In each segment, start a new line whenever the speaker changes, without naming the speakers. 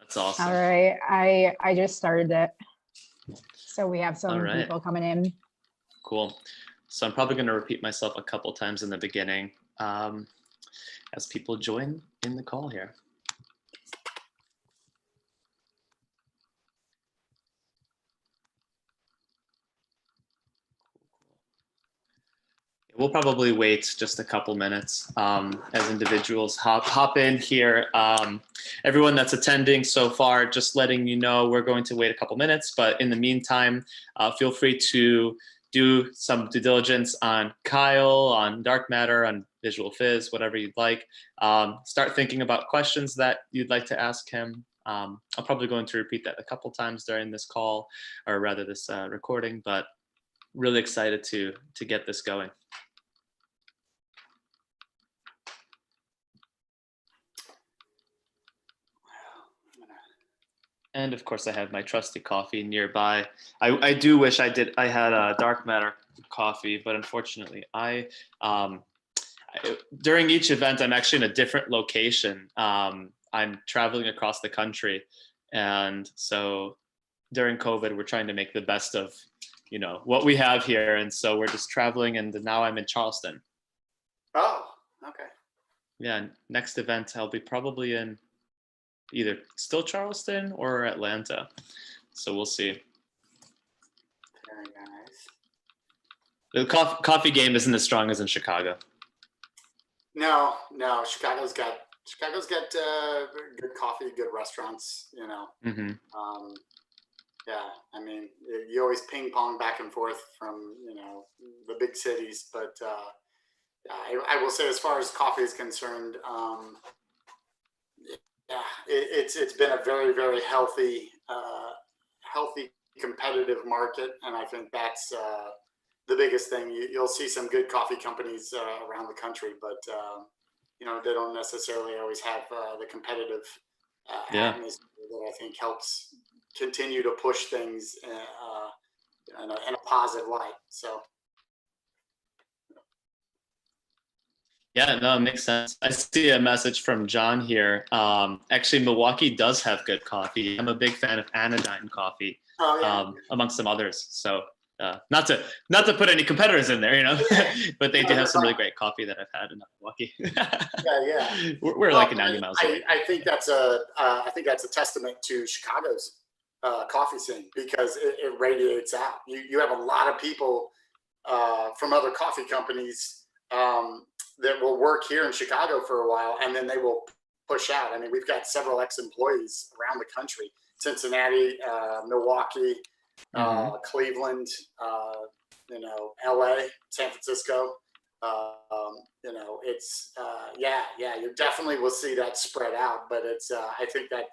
That's awesome.
All right, I just started it. So we have some
All right.
people coming in.
Cool. So I'm probably going to repeat myself a couple times in the beginning as people join in the call here. We'll probably wait just a couple minutes as individuals hop in here. Everyone that's attending so far, just letting you know, we're going to wait a couple minutes, but in the meantime, feel free to do some due diligence on Kyle, on Dark Matter, on VisualFizz, whatever you'd like. Start thinking about questions that you'd like to ask him. I'm probably going to repeat that a couple times during this call, or rather this recording, but really excited to get this going. And of course, I have my trusty coffee nearby. I do wish I had a Dark Matter coffee, but unfortunately, during each event, I'm actually in a different location. I'm traveling across the country, and so during COVID, we're trying to make the best of what we have here, and so we're just traveling. And now I'm in Charleston.
Oh, okay.
Yeah, next event I'll be probably in either still Charleston or Atlanta. So we'll see.
Very nice.
The coffee game isn't as strong as in Chicago.
No, Chicago's got good coffee, good restaurants,
Mm-hmm.
Yeah, I mean, you always ping pong back and forth from, the big cities, but I will say as far as coffee is concerned, yeah, it's been a very, very healthy competitive market, and I think that's the biggest thing. You'll see some good coffee companies around the country, but they don't necessarily always have the competitive atmosphere that I think helps continue to push things in a positive light. So.
Yeah, no, it makes sense. I see a message from John here. Actually, Milwaukee does have good coffee. I'm a big fan of Anodyne coffee, amongst some others. So not to put any competitors in there, but they do have some really great coffee that I've had in Milwaukee.
Yeah.
We're like 90 miles away.
I think that's a testament to Chicago's coffee scene, because it radiates out. You have a lot of people from other coffee companies that will work here in Chicago for a while, and then they will push out. I mean, we've got several ex-employees around the country: Cincinnati, Milwaukee, Cleveland, LA, San Francisco. It's you definitely will see that spread out, but it's I think that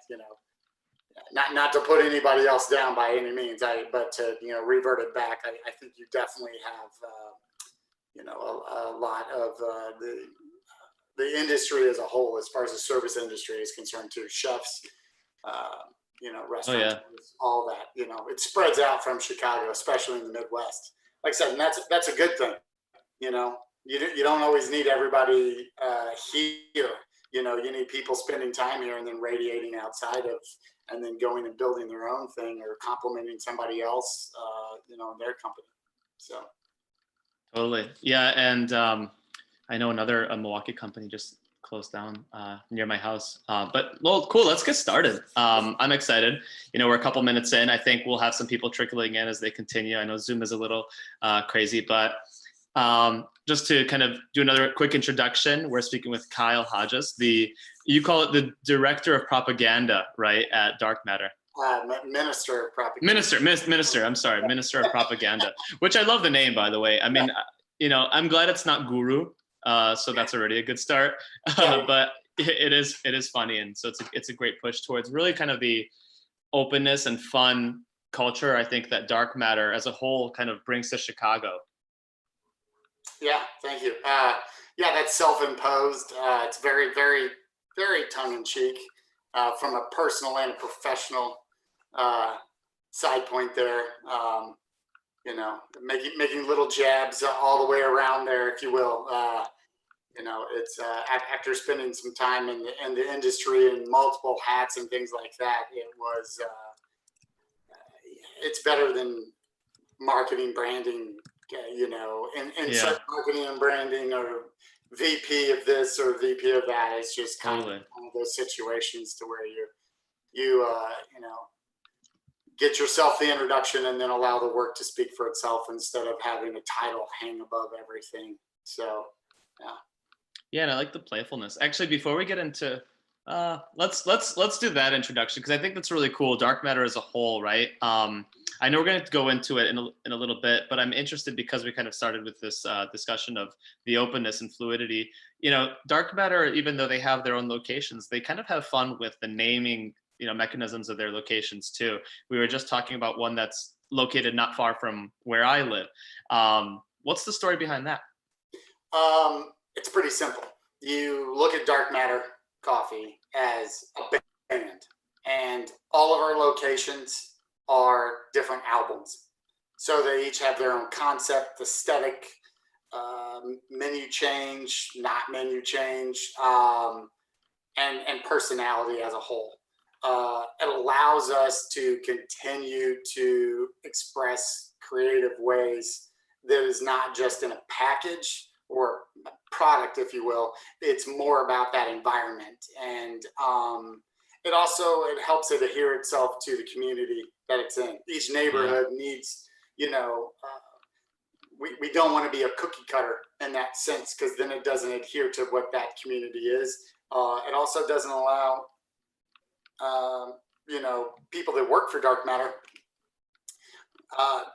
not to put anybody else down by any means, but to revert it back, I think you definitely have a lot of the industry as a whole, as far as the service industry is concerned, too. Chefs, restaurants, all that. It spreads out from Chicago, especially in the Midwest. Like I said, and that's a good thing. You don't always need everybody here. You need people spending time here and then radiating outside of, and then going and building their own thing or complimenting somebody else, in their company. So.
Totally. Yeah. And I know another Milwaukee company just closed down near my house. But well, cool. Let's get started. I'm excited. We're a couple minutes in. I think we'll have some people trickling in as they continue. I know Zoom is a little crazy, but just to kind of do another quick introduction, we're speaking with Kyle Hodges, you call it the director of propaganda, right, at Dark Matter.
Minister of propaganda.
Minister. I'm sorry, Minister of Propaganda, which I love the name, by the way. I mean, I'm glad it's not guru, so that's already a good start. But it is funny, and so it's a great push towards really kind of the openness and fun culture, I think, that Dark Matter as a whole kind of brings to Chicago.
Yeah, thank you. That's self-imposed. It's very, very, very tongue-in-cheek from a personal and a professional side point there. Making little jabs all the way around there, if you will. it's after spending some time in the industry and multiple hats and things like that, it's better than marketing, branding, and
Yeah.
such marketing and branding or VP of this or VP of that. It's just kind of one of those situations to where you get yourself the introduction and then allow the work to speak for itself instead of having a title hang above everything. So, yeah.
Yeah, and I like the playfulness. Actually, before we get into let's do that introduction, because I think that's really cool. Dark matter as a whole, right? I know we're going to go into it in a little bit, but I'm interested because we kind of started with this discussion of the openness and fluidity. Dark matter, even though they have their own locations, they kind of have fun with the naming, mechanisms of their locations too. We were just talking about one that's located not far from where I live. What's the story behind that?
It's pretty simple. You look at Dark Matter Coffee as a band, and all of our locations are different albums. So they each have their own concept, aesthetic, menu change, not menu change, and personality as a whole. It allows us to continue to express creative ways that is not just in a package or product, if you will. It's more about that environment, and it helps it adhere itself to the community that it's in. Each neighborhood needs, we don't want to be a cookie cutter in that sense, because then it doesn't adhere to what that community is. It also doesn't allow people that work for Dark Matter,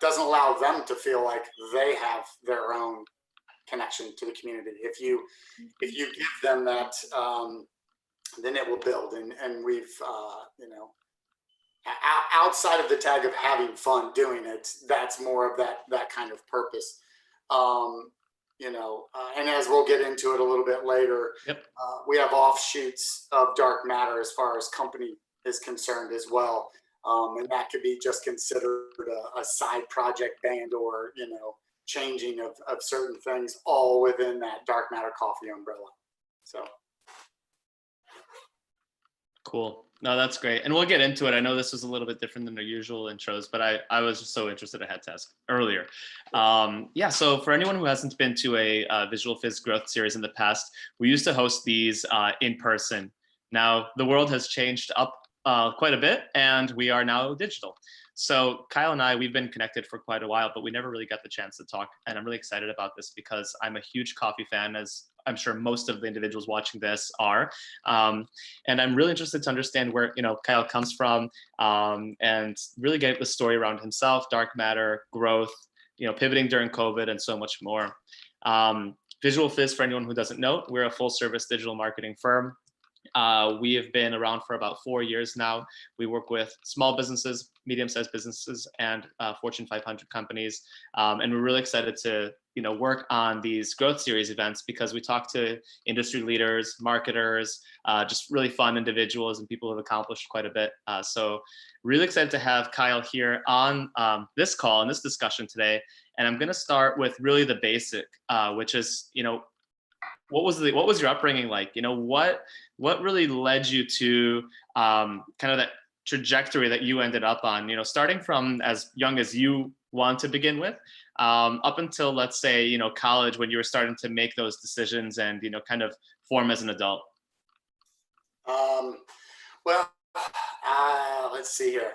doesn't allow them to feel like they have their own connection to the community. If you give them that, then it will build. And we've outside of the tag of having fun doing it, that's more of that kind of purpose. And as we'll get into it a little bit later, we have offshoots of Dark Matter as far as company is concerned as well. And that could be just considered a side project band, or changing of certain things, all within that Dark Matter Coffee umbrella. So
cool. No, that's great. And we'll get into it. I know this was a little bit different than our usual intros, but I was just so interested, I had to ask earlier. So for anyone who hasn't been to a VisualFizz growth series in the past, we used to host these in person. Now the world has changed up quite a bit, and we are now digital. So Kyle and I, we've been connected for quite a while, but we never really got the chance to talk. And I'm really excited about this because I'm a huge coffee fan, as I'm sure most of the individuals watching this are. And I'm really interested to understand where, Kyle comes from, and really get the story around himself, Dark Matter, growth, pivoting during COVID, and so much more. VisualFizz, for anyone who doesn't know, we're a full service digital marketing firm. We have been around for about 4 years now. We work with small businesses, medium-sized businesses, and Fortune 500 companies. And we're really excited to, work on these growth series events, because we talk to industry leaders, marketers, just really fun individuals and people who have accomplished quite a bit. So really excited to have Kyle here on this call and this discussion today. And I'm going to start with really the basic, which is, what was your upbringing like? What really led you to kind of that trajectory that you ended up on? Starting from as young as you want to begin with, up until, let's say, college, when you were starting to make those decisions and kind of form as an adult.
Let's see here.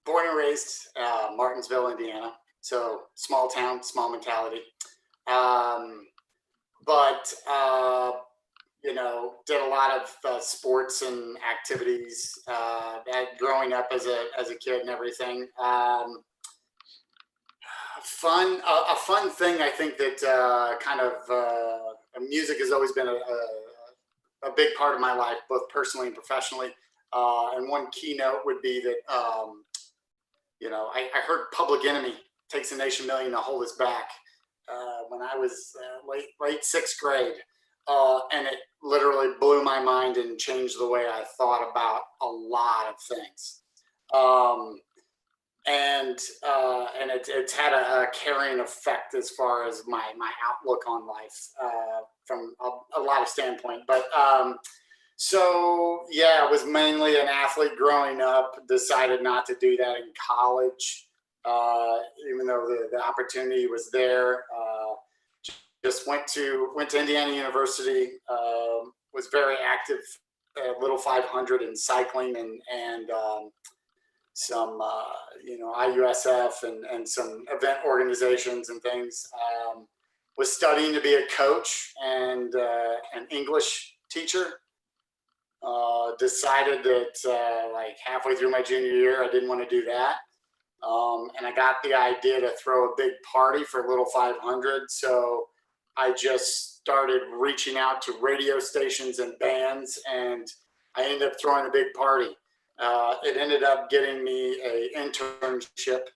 Born and raised Martinsville, Indiana. So small town, small mentality. But did a lot of sports and activities growing up as a kid and everything. A fun thing, I think, that music has always been a big part of my life, both personally and professionally. And one keynote would be that I heard Public Enemy, Takes a Nation Million to Hold Us Back, when I was late sixth grade, and it literally blew my mind and changed the way I thought about a lot of things. it's had a carrying effect as far as my outlook on life from a lot of standpoint. But so yeah, I was mainly an athlete growing up. Decided not to do that in college, even though the opportunity was there. Just went to Indiana University. Was very active at Little 500 in cycling and some IUSF and some event organizations and things. Was studying to be a coach and an English teacher. Decided that like halfway through my junior year, I didn't want to do that. And I got the idea to throw a big party for Little 500. So I just started reaching out to radio stations and bands, and I ended up throwing a big party. It ended up getting me a internship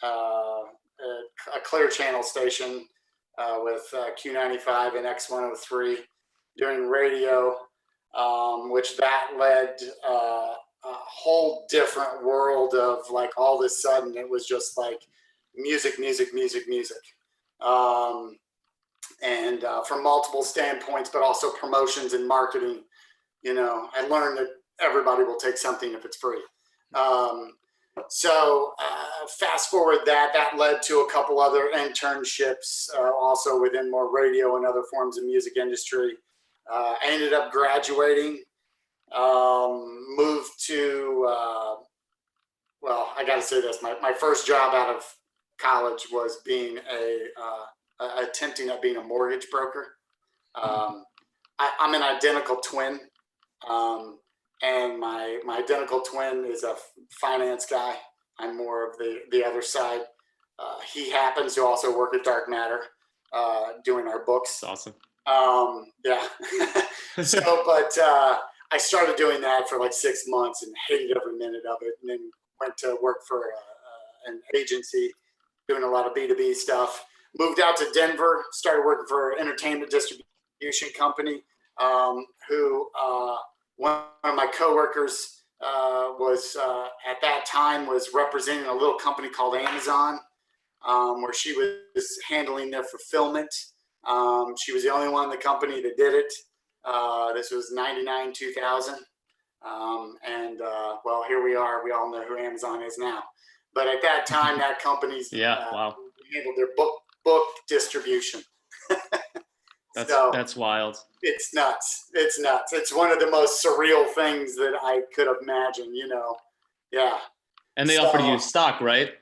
at a Clear Channel station with Q95 and X103 doing radio, which that led a whole different world of like all of a sudden it was just like music. And from multiple standpoints, but also promotions and marketing, I learned that everybody will take something if it's free. So fast forward that led to a couple other internships, also within more radio and other forms of music industry. I ended up graduating, moved to, well, I got to say this, my first job out of college was being attempting at being a mortgage broker. I'm an identical twin. And my identical twin is a finance guy. I'm more of the other side. He happens to also work at Dark Matter, doing our books.
That's awesome.
Yeah. But I started doing that for like 6 months and hated every minute of it. And then went to work for an agency doing a lot of B2B stuff. Moved out to Denver, started working for an entertainment distribution company, who one of my coworkers was at that time was representing a little company called Amazon, where she was handling their fulfillment. She was the only one in the company that did it. This was 99, 2000. Well, here we are. We all know who Amazon is now. But at that time, that company's
wow.
handled their book distribution.
That's wild.
It's nuts. It's one of the most surreal things that I could imagine, Yeah.
And they offered you stock, right?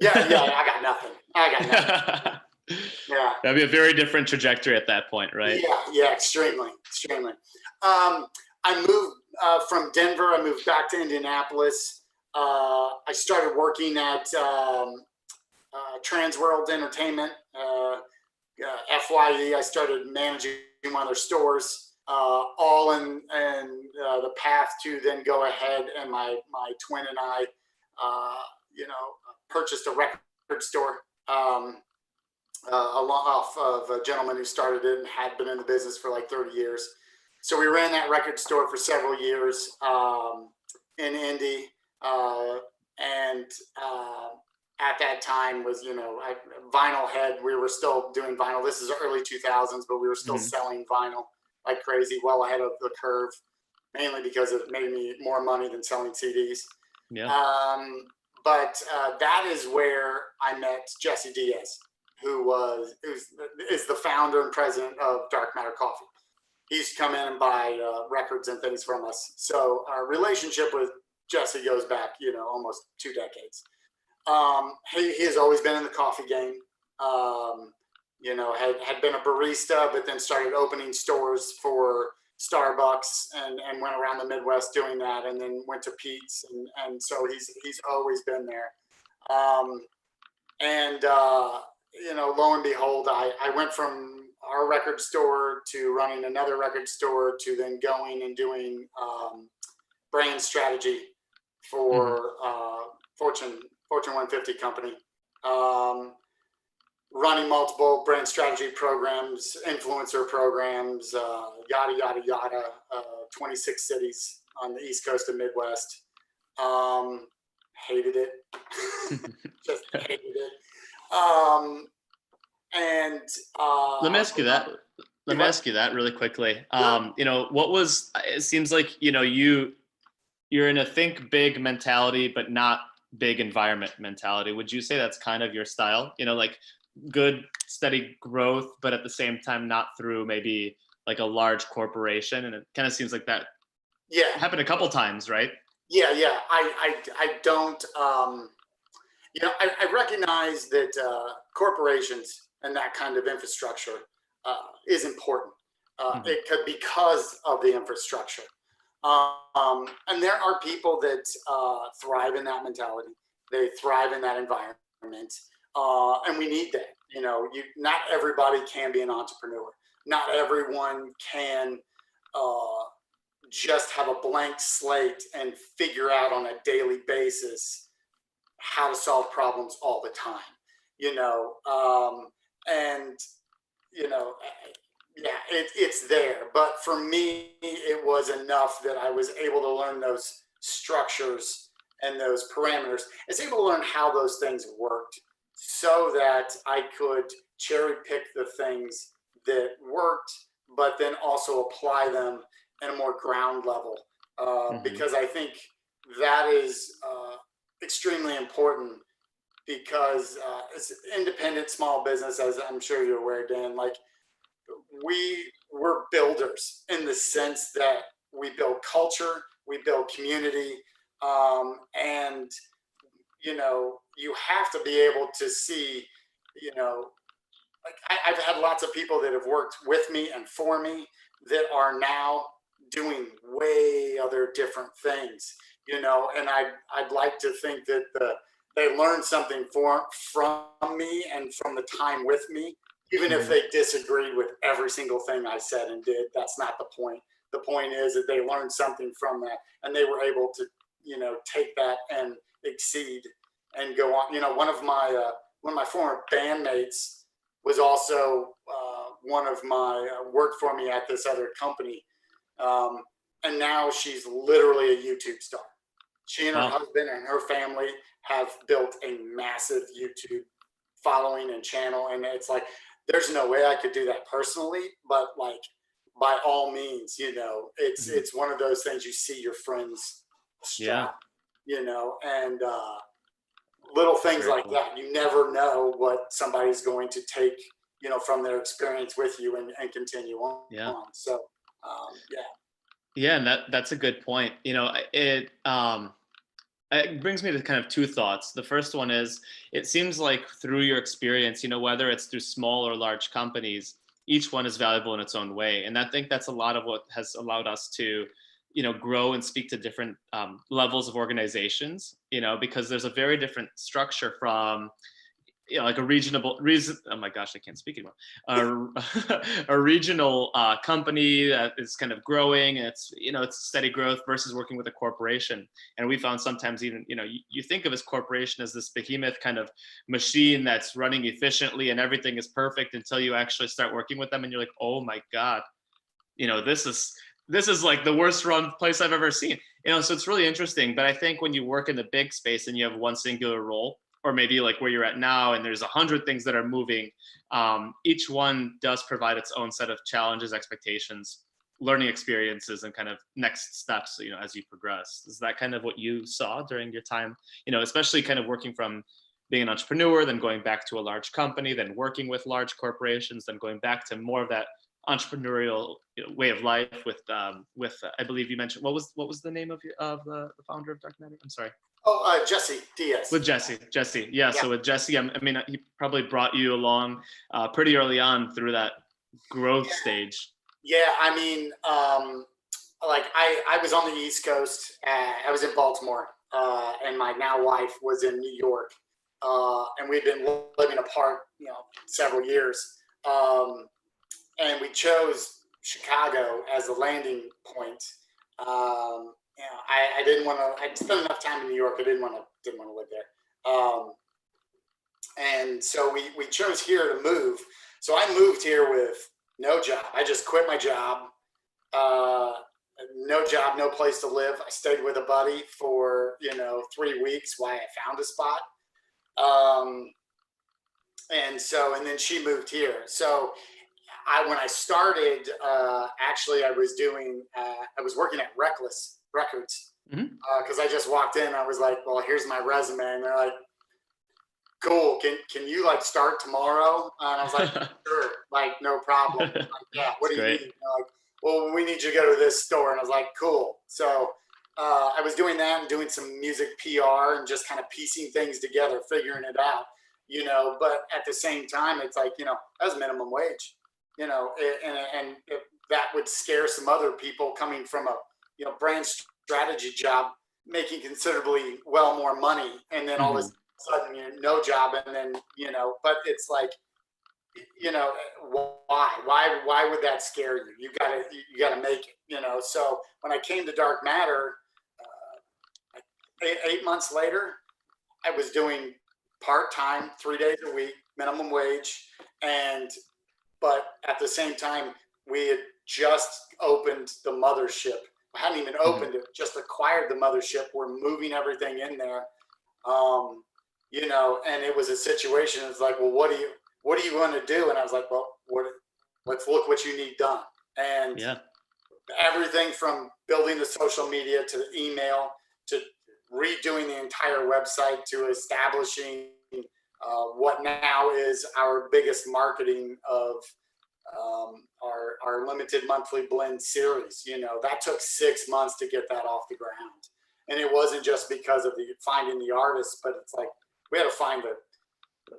Yeah, I got nothing. Yeah.
That'd be a very different trajectory at that point, right?
Yeah, extremely. I moved from Denver. I moved back to Indianapolis. I started working at Transworld Entertainment, FYE. I started managing one of their stores, all in the path to then go ahead and my twin and I, purchased a record store off of a gentleman who started it and had been in the business for like 30 years. So we ran that record store for several years in Indy, and at that time was, Vinyl Head. We were still doing vinyl. This is early 2000s, but we were still selling vinyl like crazy, well ahead of the curve, mainly because it made me more money than selling CDs.
Yeah.
But that is where I met Jesse Diaz, who is the founder and president of Dark Matter Coffee. He used to come in and buy records and things from us. So our relationship with Jesse goes back, almost 2 decades. He has always been in the coffee game. Had been a barista, but then started opening stores for Starbucks and went around the Midwest doing that, and then went to Pete's, and so he's always been there. Lo and behold, I went from our record store to running another record store to then going and doing brand strategy for Fortune 150 company, running multiple brand strategy programs, influencer programs, yada, yada, yada, 26 cities on the East Coast and Midwest. hated it. Just hated it.
Let me ask you that. Let me ask you that really quickly. You know, it seems like, you know, you're in a think big mentality, but not big environment mentality. Would you say that's kind of your style? You know, like good, steady growth, but at the same time, not through maybe like a large corporation. And it kind of seems like that happened a couple times, right?
Yeah. I don't, you know, I recognize that corporations and that kind of infrastructure is important. It could because of the infrastructure. And there are people that thrive in that mentality. They thrive in that environment, and we need that. You know, not everybody can be an entrepreneur. Not everyone can just have a blank slate and figure out on a daily basis how to solve problems all the time. You know, and you know. Yeah, it's there. But for me, it was enough that I was able to learn those structures and those parameters. I was able to learn how those things worked so that I could cherry pick the things that worked, but then also apply them in a more ground level. Because I think that is extremely important because it's independent small business, as I'm sure you're aware, Dan, like, we were builders in the sense that we build culture, we build community, and you know, you have to be able to see, you know, like I've had lots of people that have worked with me and for me that are now doing way other different things, you know, and I'd like to think that they learned something from me and from the time with me. Even if they disagreed with every single thing I said and did, that's not the point. The point is that they learned something from that, and they were able to, you know, take that and exceed and go on. You know, one of my former bandmates was also one of my worked for me at this other company, and now she's literally a YouTube star. She and her husband and her family have built a massive YouTube following and channel, and it's like, there's no way I could do that personally, but like, by all means, you know, it's one of those things you see your friends strive, you know, and little things like that. You never know what somebody's going to take, you know, from their experience with you and continue on. So,
Yeah, and that's a good point. You know, it brings me to kind of two thoughts. The first one is, it seems like through your experience, you know, whether it's through small or large companies, each one is valuable in its own way. And I think that's a lot of what has allowed us to, you know, grow and speak to different levels of organizations, you know, because there's a very different structure from, you know, like a oh my gosh, I can't speak anymore. A regional company that is kind of growing, and it's, you know, it's steady growth versus working with a corporation. And we found sometimes even, you know, you think of this corporation as this behemoth kind of machine that's running efficiently and everything is perfect until you actually start working with them and you're like, oh my God, you know, this is like the worst run place I've ever seen. You know, so it's really interesting. But I think when you work in the big space and you have one singular role, or maybe like where you're at now, and there's 100 things that are moving, each one does provide its own set of challenges, expectations, learning experiences, and kind of next steps, you know, as you progress. Is that kind of what you saw during your time, you know, especially kind of working from being an entrepreneur, then going back to a large company, then working with large corporations, then going back to more of that entrepreneurial, you know, way of life with I believe you mentioned, what was the name of the founder of Dark Matter? I'm sorry.
Oh, Jesse Diaz.
With Jesse. Yeah. So with Jesse, I mean, he probably brought you along pretty early on through that growth stage.
Yeah, I mean, like I was on the East Coast. I was in Baltimore, and my now wife was in New York, and we'd been living apart, you know, several years. And we chose Chicago as a landing point. You know, I didn't want to. I'd spent enough time in New York. I didn't want to live there. And so we chose here to move. So I moved here with no job. I just quit my job, no job, no place to live. I stayed with a buddy for, 3 weeks while I found a spot. And then she moved here. So when I started, actually, I was working at Reckless Records, because I just walked in. I was like, well, here's my resume. And they're like, cool. Can you like start tomorrow? And I was like, sure, like no problem. Like, yeah, what do you need? And they're like, well, we need you to go to this store. And I was like, cool. So I was doing that and doing some music PR and just kind of piecing things together, figuring it out, but at the same time, it's like, that was minimum wage, and that would scare some other people coming from a, brand strategy job, making considerably more money. And then all of a sudden, no job. And then, but it's like, why would that scare you? You gotta make it, So when I came to Dark Matter, 8 months later, I was doing part-time, 3 days a week, minimum wage. But at the same time, we had just opened the mothership. I hadn't even opened it, just acquired the mothership. We're moving everything in there. And it was a situation. It's like, well, what do you going to do? And I was like, well, let's look what you need done. And everything from building the social media to the email to redoing the entire website to establishing what now is our biggest marketing of our limited monthly blend series. That took 6 months to get that off the ground. And it wasn't just because of finding the artists, but it's like we had to find the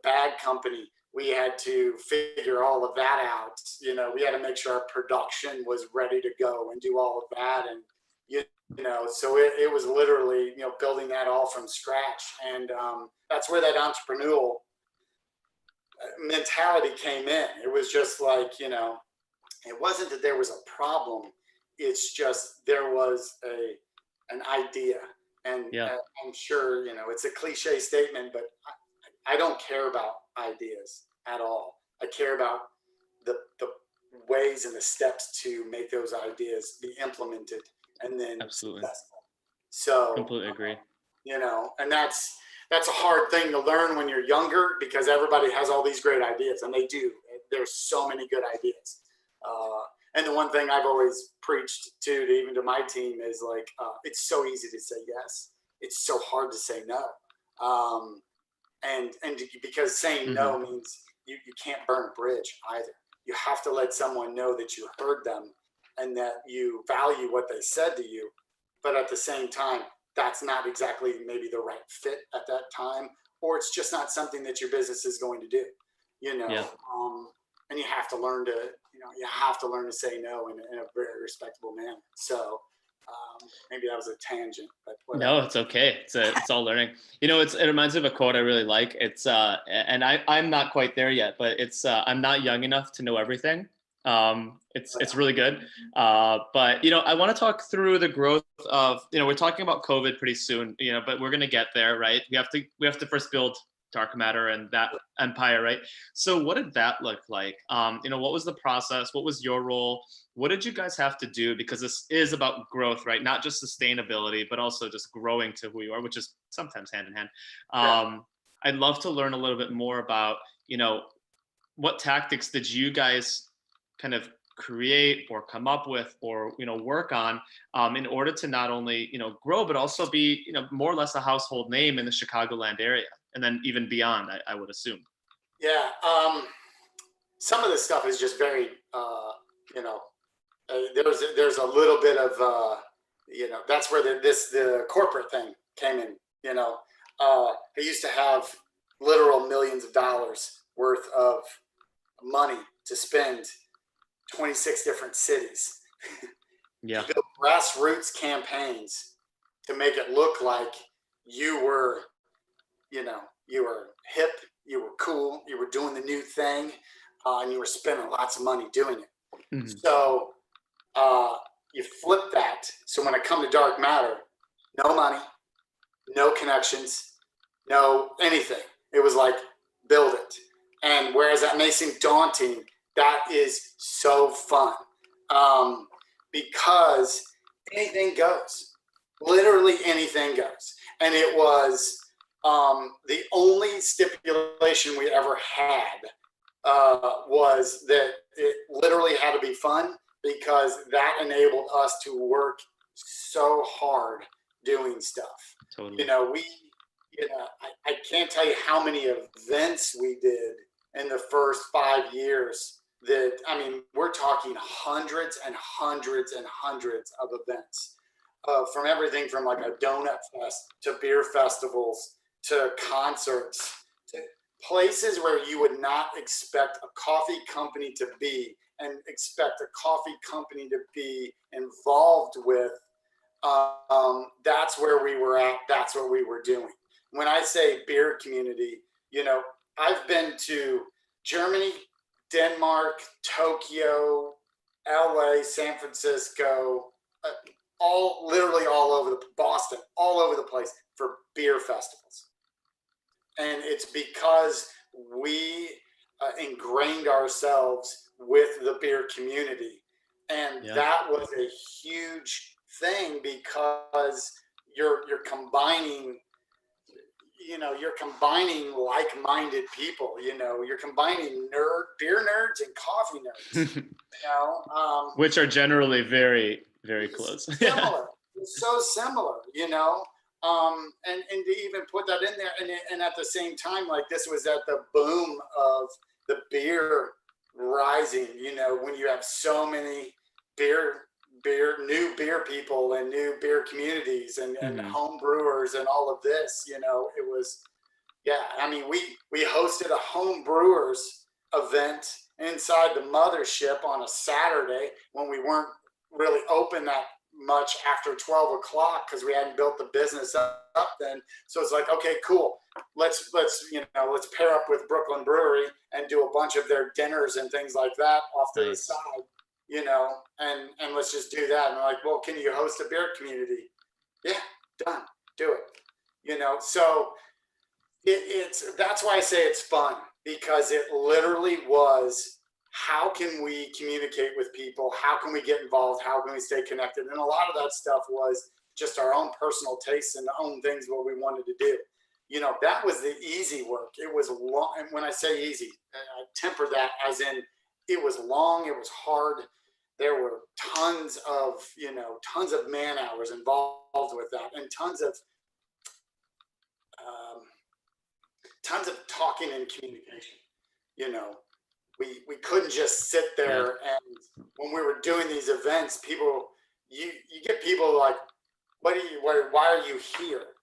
bag company. We had to figure all of that out. We had to make sure our production was ready to go and do all of that. And, so it was literally, building that all from scratch. And that's where that entrepreneurial mentality came in. It was just like, it wasn't that there was a problem. It's just there was an idea. And I'm sure, it's a cliche statement, but I don't care about ideas at all. I care about the ways and the steps to make those ideas be implemented and then successful. So
completely agree.
And that's a hard thing to learn when you're younger, because everybody has all these great ideas, and they do. There's so many good ideas. And the one thing I've always preached even to my team is like, it's so easy to say yes. It's so hard to say no. And because saying no means you can't burn a bridge either. You have to let someone know that you heard them and that you value what they said to you. But at the same time, that's not exactly maybe the right fit at that time, or it's just not something that your business is going to do, and you have to learn to say no in a very respectable manner. So maybe that was a tangent, but whatever.
No, it's okay. It's all learning. It reminds me of a quote I really like. It's and I'm not quite there yet, but it's I'm not young enough to know everything. It's really good. But I want to talk through the growth of, we're talking about COVID pretty soon, but we're going to get there, right? We have to first build Dark Matter and that empire, right? So what did that look like? What was the process? What was your role? What did you guys have to do? Because this is about growth, right? Not just sustainability, but also just growing to who you are, which is sometimes hand in hand. I'd love to learn a little bit more about, what tactics did you guys kind of create or come up with or, work on in order to not only, grow, but also be, more or less a household name in the Chicagoland area, and then even beyond, I would assume.
Yeah. Some of this stuff is just very, there's a little bit of, that's where the corporate thing came in. I used to have literal millions of dollars worth of money to spend 26 different cities.
Yeah.
Build grassroots campaigns to make it look like you were hip, you were cool, you were doing the new thing, and you were spending lots of money doing it. So you flip that. So when I come to Dark Matter, no money, no connections, no anything. It was like, build it. And whereas that may seem daunting, that is so fun, because anything goes. Literally anything goes. And it was the only stipulation we ever had was that it literally had to be fun, because that enabled us to work so hard doing stuff.
Totally.
I can't tell you how many events we did in the first 5 years. That, I mean, we're talking hundreds and hundreds and hundreds of events, from everything from like a donut fest to beer festivals to concerts to places where you would not expect a coffee company to be, and expect a coffee company to be involved with. That's where we were at. That's what we were doing. When I say beer community, I've been to Germany, Denmark, Tokyo, LA, San Francisco, literally all over Boston, all over the place for beer festivals. And it's because we ingrained ourselves with the beer community. And that was a huge thing, because you're combining like-minded people. You're combining beer nerds and coffee nerds.
Which are generally very, very close.
Similar. It's so similar. And to even put that in there, and at the same time, like, this was at the boom of the beer rising. When you have so many new beer people and new beer communities and home brewers and all of this, it was, I mean, we hosted a home brewers event inside the mothership on a Saturday when we weren't really open that much after 12 o'clock, because we hadn't built the business up then. So it's like, okay, cool. Let's pair up with Brooklyn Brewery and do a bunch of their dinners and things like that off to the side. And let's just do that. And they're like, well, can you host a beer community? Yeah, done. Do it. So that's why I say it's fun, because it literally was, how can we communicate with people? How can we get involved? How can we stay connected? And a lot of that stuff was just our own personal tastes and own things, what we wanted to do. That was the easy work. It was long. And when I say easy, I temper that as in, it was long, it was hard. There were tons of man hours involved with that, and tons of talking and communication. We couldn't just sit there, and when we were doing these events, you get people like, why are you here?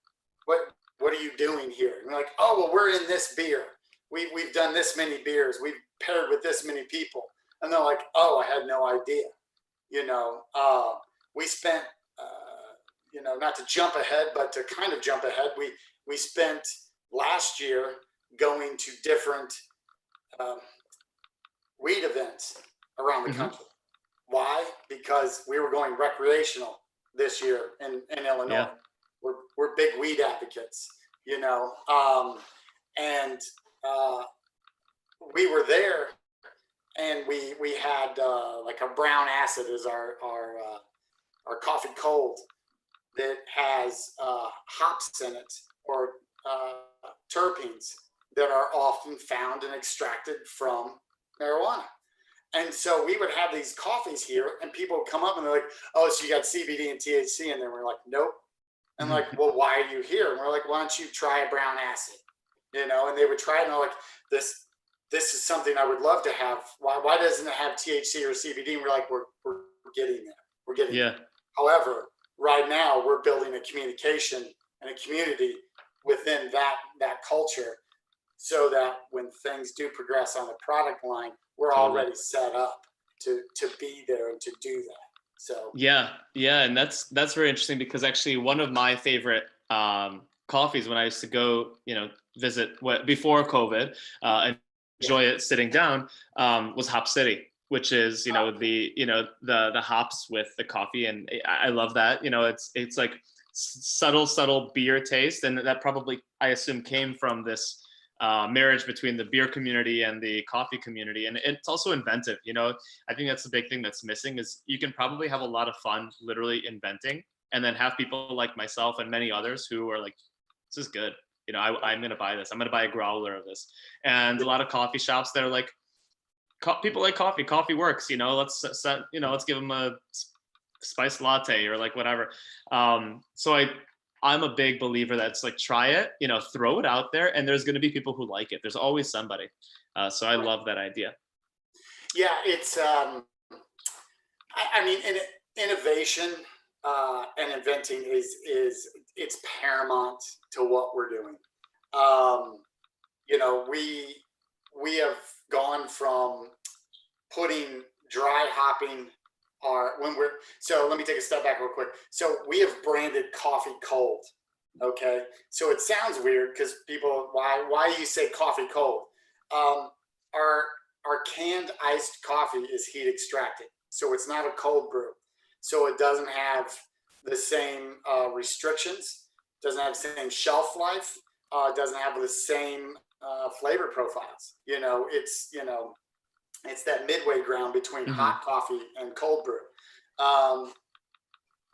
What are you doing here? And we're like, oh, well, we're in this beer. We've done this many beers. We've paired with this many people. And they're like, oh, I had no idea. We spent, not to jump ahead, but to kind of jump ahead, we spent last year going to different weed events around the country. Why? Because we were going recreational this year in Illinois. Yeah. We're big weed advocates, and we were there. And we had like a brown acid as our coffee cold that has hops in it, or terpenes that are often found and extracted from marijuana. And so we would have these coffees here, and people would come up and they're like, oh, so you got CBD and THC in there? We're like, nope. And like, well, why are you here? And we're like, why don't you try a brown acid? And they would try it, and they're like, this is something I would love to have. Why doesn't it have THC or CBD? And we're like, we're getting there. We're getting there. However, right now we're building a communication and a community within that culture, so that when things do progress on the product line, we're already set up to be there and to do that. So and that's very interesting, because actually one of my favorite coffees when I used to go, visit before COVID and enjoy it sitting down, was Hop City, which is the hops with the coffee, and I love that. It's like subtle beer taste, and that probably, I assume, came from this
marriage between the beer community and the coffee community. And it's also inventive. You know, I think that's the big thing that's missing is you can probably have a lot of fun literally inventing, and then have people like myself and many others who are like, this is good. You know, I'm going to buy this. I'm going to buy a growler of this. And a lot of coffee shops that are like, people like coffee. Coffee works. You know, let's give them a spiced latte or like whatever. So I'm a big believer that's like, try it. You know, throw it out there, and there's going to be people who like it. There's always somebody. So I love that idea.
Yeah, it's. I mean, innovation and inventing it's paramount to what we're doing. You know, we have gone from putting dry hopping so let me take a step back real quick. So we have branded coffee cold. Okay. So it sounds weird because people, why do you say coffee cold? Our canned iced coffee is heat extracted. So it's not a cold brew. So it doesn't have the same restrictions, doesn't have the same shelf life, doesn't have the same flavor profiles. You know, it's that midway ground between hot coffee and cold brew.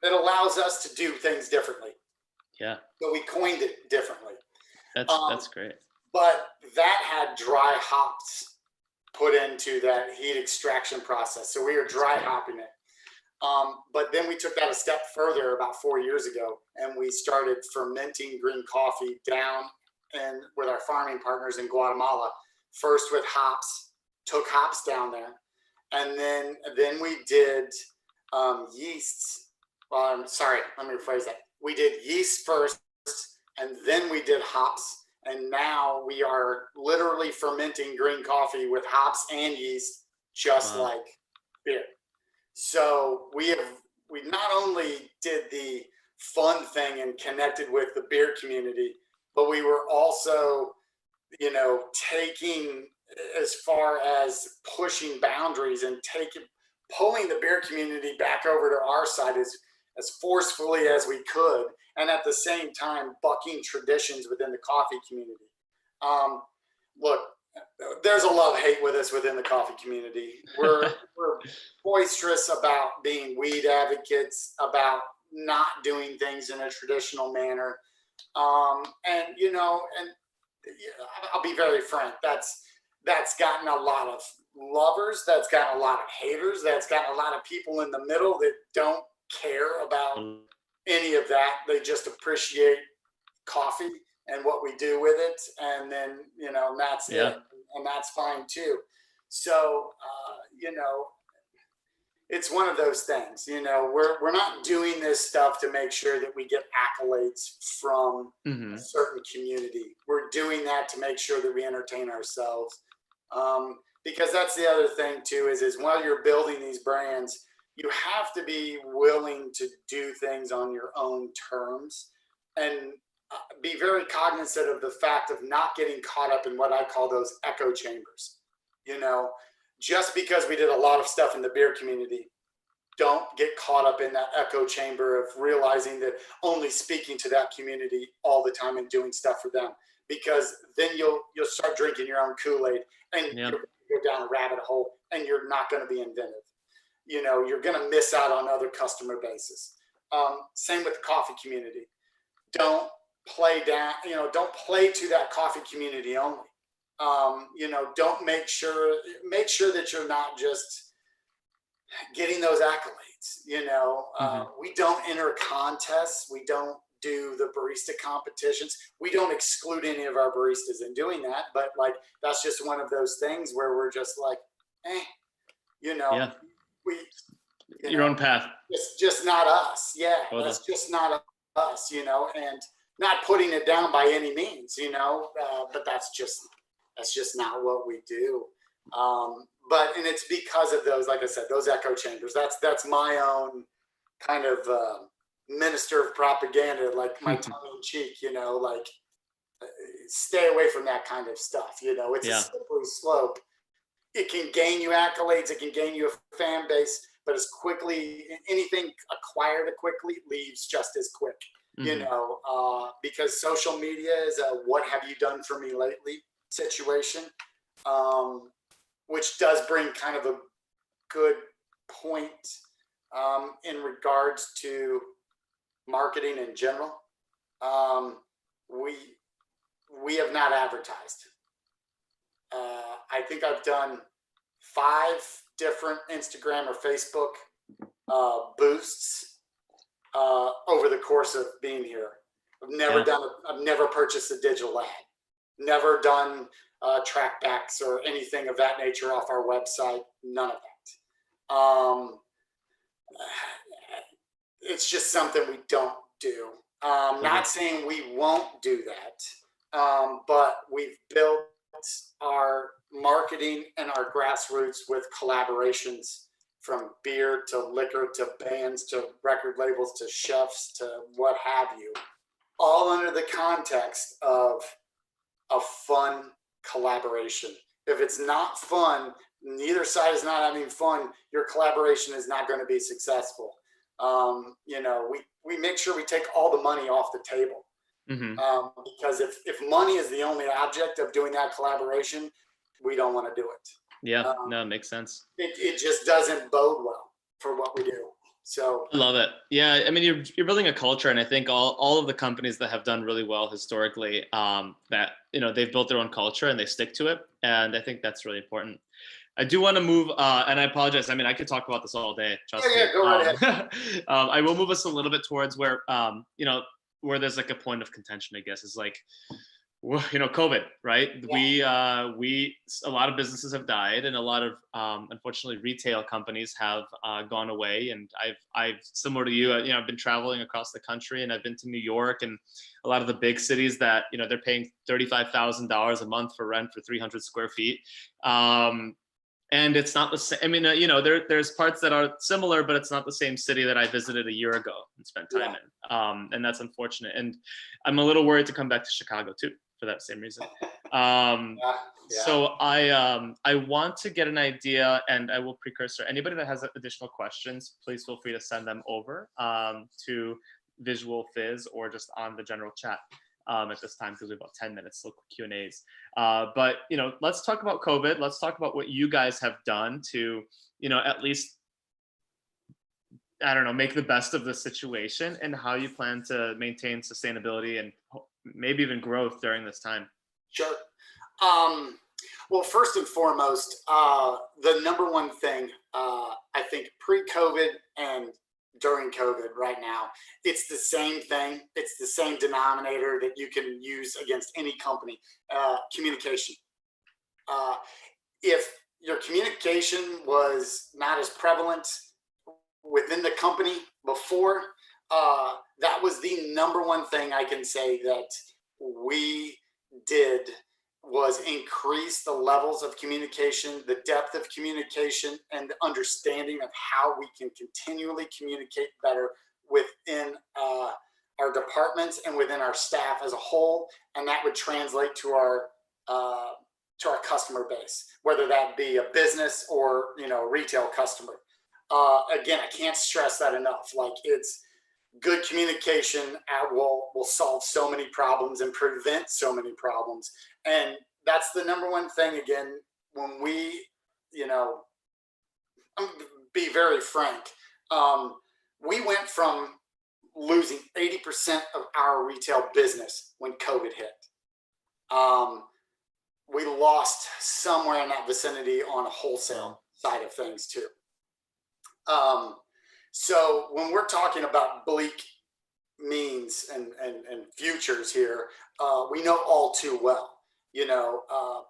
It allows us to do things differently.
Yeah.
So we coined it differently.
That's great.
But that had dry hops put into that heat extraction process. So we were dry hopping it. But then we took that a step further about 4 years ago, and we started fermenting green coffee down and with our farming partners in Guatemala, first with hops, took hops down there. And then we did yeasts. Sorry, let me rephrase that. We did yeast first, and then we did hops. And now we are literally fermenting green coffee with hops and yeast, just like beer. So we not only did the fun thing and connected with the beer community, but we were also, you know, taking as far as pushing boundaries and pulling the beer community back over to our side as forcefully as we could, and at the same time bucking traditions within the coffee community. Look, there's a love-hate with us within the coffee community. We're boisterous about being weed advocates, about not doing things in a traditional manner, and you know, and I'll be very frank. That's gotten a lot of lovers. That's gotten a lot of haters. That's gotten a lot of people in the middle that don't care about any of that. They just appreciate coffee and what we do with it, and then, you know, that's it, and that's fine too. So you know, it's one of those things. You know, we're not doing this stuff to make sure that we get accolades from a certain community. We're doing that to make sure that we entertain ourselves, because that's the other thing too, is while you're building these brands, you have to be willing to do things on your own terms, and be very cognizant of the fact of not getting caught up in what I call those echo chambers. You know, just because we did a lot of stuff in the beer community, don't get caught up in that echo chamber of realizing that only speaking to that community all the time and doing stuff for them, because then you'll start drinking your own Kool-Aid, and you'll go down a rabbit hole, and you're not going to be inventive. You know, you're going to miss out on other customer bases. Same with the coffee community. Don't play to that coffee community only. You know, don't make sure that you're not just getting those accolades. You know, we don't enter contests. We don't do the barista competitions. We don't exclude any of our baristas in doing that, but like, that's just one of those things where we're just like, you know,
your own path. It's
just not us. Yeah. That's just not us, you know, and not putting it down by any means, you know, but that's just not what we do. And it's because of those, like I said, those echo chambers. That's my own kind of minister of propaganda, like my tongue in cheek, you know, like stay away from that kind of stuff. You know, it's a slippery slope. It can gain you accolades. It can gain you a fan base, but as quickly, anything acquired quickly leaves just as quick. You know, because social media is a "what have you done for me lately" situation, which does bring kind of a good point in regards to marketing in general. We have not advertised. I think I've done 5 different Instagram or Facebook boosts over the course of being here. I've never purchased a digital ad, never done trackbacks or anything of that nature off our website. None of that. It's just something we don't do. Not saying we won't do that, but we've built our marketing and our grassroots with collaborations from beer to liquor to bands to record labels to chefs to what have you, all under the context of a fun collaboration. If it's not fun, neither side is not having fun, your collaboration is not going to be successful. We make sure we take all the money off the table. Because if money is the only object of doing that collaboration, we don't want to do it.
Yeah, no, it makes sense.
It just doesn't bode well for what we do. So
I love it. Yeah, I mean, you're building a culture, and I think all of the companies that have done really well historically, that they've built their own culture and they stick to it, and I think that's really important. I do want to move, and I apologize. I mean, I could talk about this all day. Trust me.
Go right ahead.
I will move us a little bit towards where, where there's like a point of contention, I guess, is like, COVID, right? Yeah. A lot of businesses have died, and a lot of, unfortunately, retail companies have gone away. And I've similar to you, I've been traveling across the country, and I've been to New York and a lot of the big cities that, they're paying $35,000 a month for rent for 300 square feet. And it's not the same. I mean, there's parts that are similar, but it's not the same city that I visited a year ago and spent time in. And that's unfortunate. And I'm a little worried to come back to Chicago too, for that same reason. So I want to get an idea, and I will precursor. Anybody that has additional questions, please feel free to send them over to VisualFizz or just on the general chat. At this time, because we have about 10 minutes, so Q&As. But let's talk about COVID. Let's talk about what you guys have done to, at least, I don't know, make the best of the situation, and how you plan to maintain sustainability and maybe even growth during this time.
Sure. Well, first and foremost, the number one thing, I think pre-COVID and during COVID right now, it's the same thing. It's the same denominator that you can use against any company, communication. If your communication was not as prevalent within the company before, that was the number one thing I can say that we did, was increase the levels of communication, the depth of communication, and the understanding of how we can continually communicate better within our departments and within our staff as a whole. And that would translate to our customer base, whether that be a business or retail customer. Again, I can't stress that enough. Like, it's good communication will solve so many problems and prevent so many problems. And that's the number one thing. Again, when we, be very frank, we went from losing 80% of our retail business when COVID hit. We lost somewhere in that vicinity on a wholesale side of things too. So when we're talking about bleak means and futures here, we know all too well.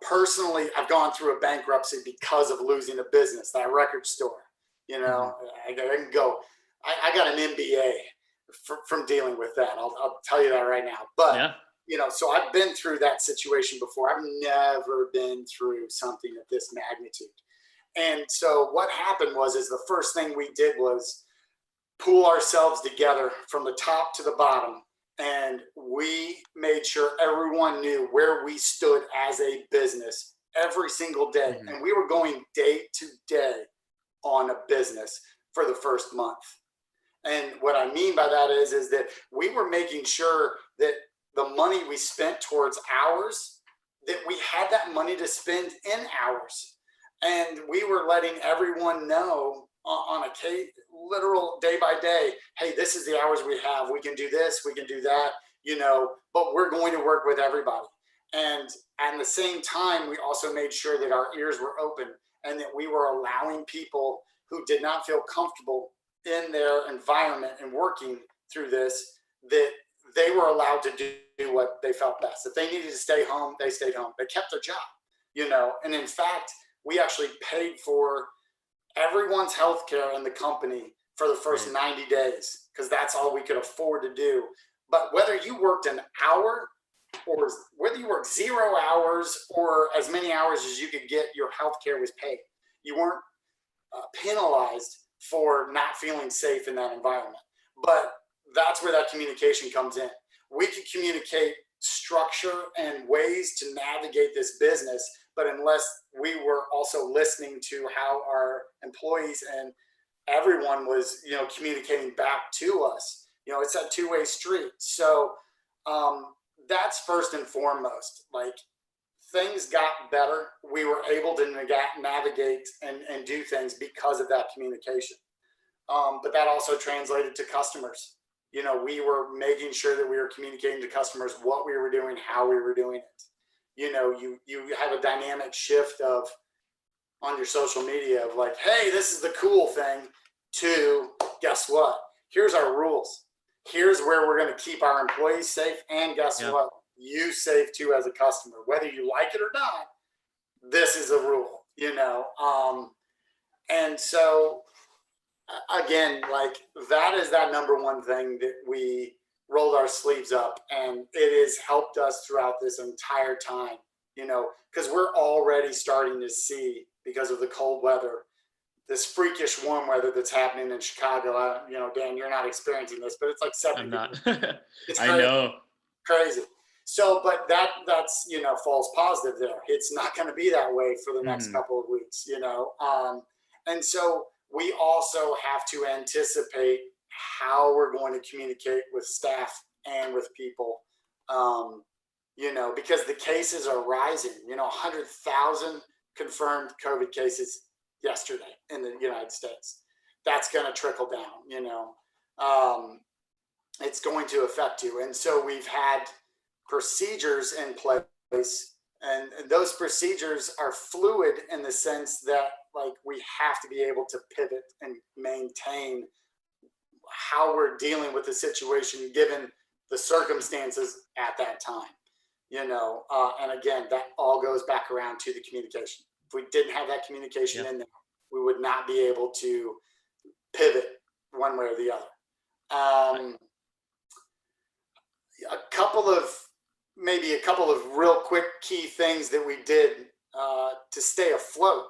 Personally, I've gone through a bankruptcy because of losing a business, that record store. I can go. I got an MBA from dealing with that. I'll tell you that right now. But so I've been through that situation before. I've never been through something of this magnitude. And so what happened is the first thing we did was pool ourselves together from the top to the bottom. And we made sure everyone knew where we stood as a business every single day. Mm-hmm. And we were going day to day on a business for the first month. And what I mean by that is that we were making sure that the money we spent towards hours that we had that money to spend in hours. And we were letting everyone know on a literal day by day, hey, this is the hours we have. We can do this, we can do that, but we're going to work with everybody. And at the same time, we also made sure that our ears were open and that we were allowing people who did not feel comfortable in their environment and working through this, that they were allowed to do what they felt best. If they needed to stay home, they stayed home. They kept their job, and in fact, we actually paid for everyone's healthcare in the company for the first 90 days because that's all we could afford to do. But whether you worked an hour or whether you worked 0 hours or as many hours as you could get, your healthcare was paid. You weren't penalized for not feeling safe in that environment. But that's where that communication comes in. We can communicate structure and ways to navigate this business, but unless we were also listening to how our employees and everyone was, communicating back to us, it's a two-way street. So that's first and foremost. Like, things got better. We were able to navigate and do things because of that communication. But that also translated to customers. We were making sure that we were communicating to customers what we were doing, how we were doing it. You have a dynamic shift of on your social media of like, hey, this is the cool thing, to guess what? Here's our rules. Here's where we're going to keep our employees safe. And guess what? You safe too as a customer, whether you like it or not. This is a rule, and so again, like, that is that number one thing that we rolled our sleeves up, and it has helped us throughout this entire time, because we're already starting to see, because of the cold weather, this freakish warm weather that's happening in Chicago. Dan, you're not experiencing this, but it's like 70
I'm not.
It's
I know.
Crazy. So, but that's, false positive there. It's not going to be that way for the next couple of weeks, and so we also have to anticipate how we're going to communicate with staff and with people, because the cases are rising, 100,000 confirmed COVID cases yesterday in the United States. That's going to trickle down, it's going to affect you. And so we've had procedures in place, and those procedures are fluid in the sense that, like, we have to be able to pivot and maintain how we're dealing with the situation given the circumstances at that time, and again, that all goes back around to the communication. If we didn't have that communication in there, we would not be able to pivot one way or the other. A couple of real quick key things that we did to stay afloat.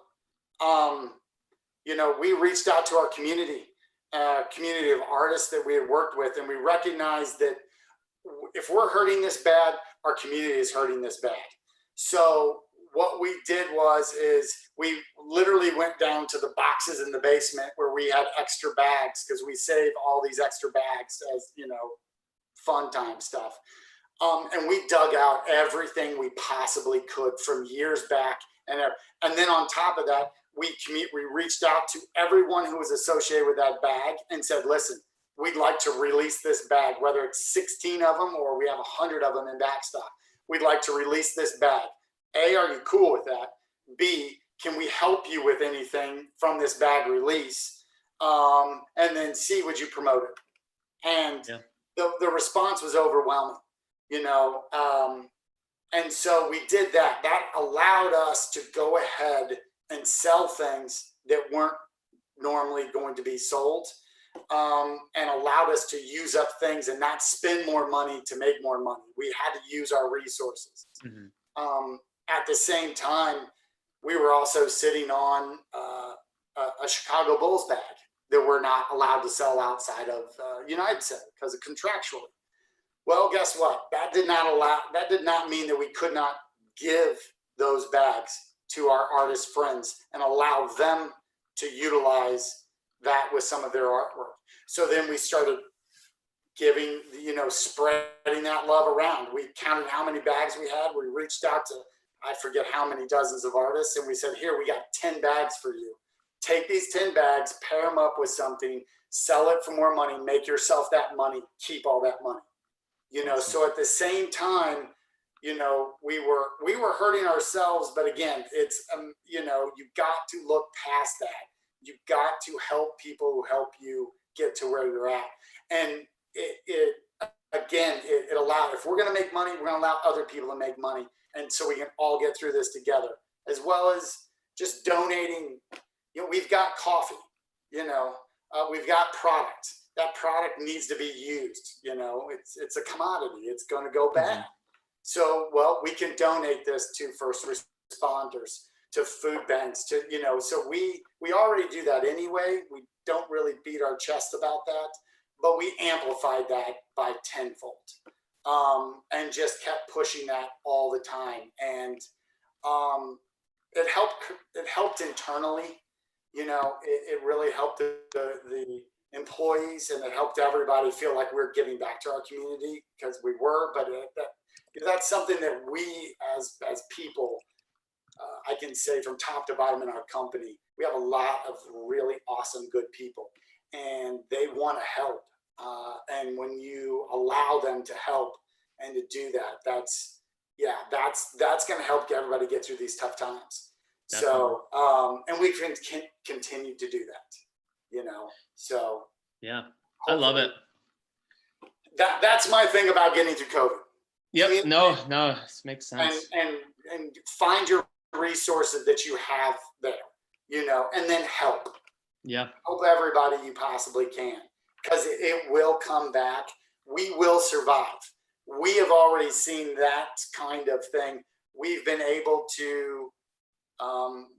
We reached out to our community of artists that we had worked with, and we recognized that if we're hurting this bad, our community is hurting this bad. So what we did is we literally went down to the boxes in the basement where we had extra bags, because we save all these extra bags as, fun time stuff. And we dug out everything we possibly could from years back. And then on top of that, we reached out to everyone who was associated with that bag and said, listen, we'd like to release this bag, whether it's 16 of them or we have 100 of them in backstock. We'd like to release this bag. A, are you cool with that? B, can we help you with anything from this bag release? And then C, would you promote it? And the response was overwhelming, and so we did that. That allowed us to go ahead and sell things that weren't normally going to be sold, and allowed us to use up things and not spend more money to make more money. We had to use our resources. At the same time, we were also sitting on a Chicago Bulls bag that we're not allowed to sell outside of United Center because of contractually. Well, guess what? That did not mean that we could not give those bags to our artist friends and allow them to utilize that with some of their artwork. So then we started giving, spreading that love around. We counted how many bags we had. We reached out to I forget how many dozens of artists. And we said, here, we got 10 bags for you. Take these 10 bags, pair them up with something, sell it for more money, make yourself that money, keep all that money. You know,
Awesome.
so at the same time, you know, we were hurting ourselves, but again, it's, you know, you got to look past that. You got to help people who help you get to where you're at. And it allows, if we're going to make money, we're going to allow other people to make money. And so we can all get through this together, as well as just donating. You know, we've got coffee, you know, we've got product. That product needs to be used. You know, it's a commodity. It's going to go bad. So, well, we can donate this to first responders, to food banks, to, you know, so we already do that anyway. We don't really beat our chest about that, but we amplified that by tenfold, and just kept pushing that all the time. And it helped internally. You know, it really helped the employees, and it helped everybody feel like we're giving back to our community, because we were. But that's something that we as people, I can say from top to bottom in our company, we have a lot of really awesome, good people, and they want to help. And when you allow them to help and to do that, that's going to help everybody get through these tough times. Definitely. So, and we can continue to do that, you know, so.
Yeah, I love it.
That's my thing about getting through COVID.
Yep. No, this makes sense.
And find your resources that you have there, you know, and then help.
Yeah.
Help everybody you possibly can, because it will come back. We will survive. We have already seen that kind of thing. We've been able to,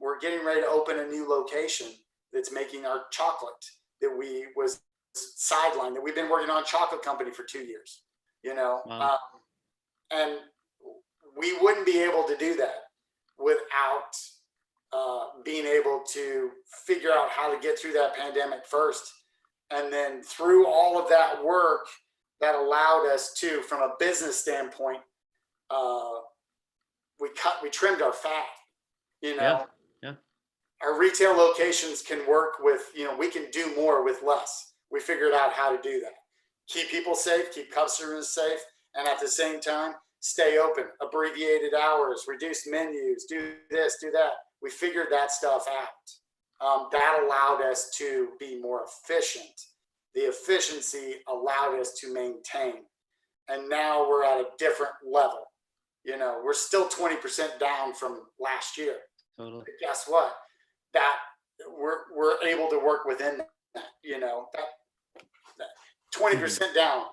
we're getting ready to open a new location that's making our chocolate that was sidelined, that we've been working on chocolate company for 2 years, you know.
Wow.
And we wouldn't be able to do that without being able to figure out how to get through that pandemic first. And then through all of that work, that allowed us to, from a business standpoint, we trimmed our fat, you know. Yeah. Our retail locations can work with, you know, we can do more with less. We figured out how to do that. Keep people safe, keep customers safe, and at the same time, stay open, abbreviated hours, reduced menus, do this, do that. We figured that stuff out. That allowed us to be more efficient. The efficiency allowed us to maintain. And now we're at a different level. You know, we're still 20% down from last year. Totally. But guess what? That we're able to work within that, you know, that 20% down,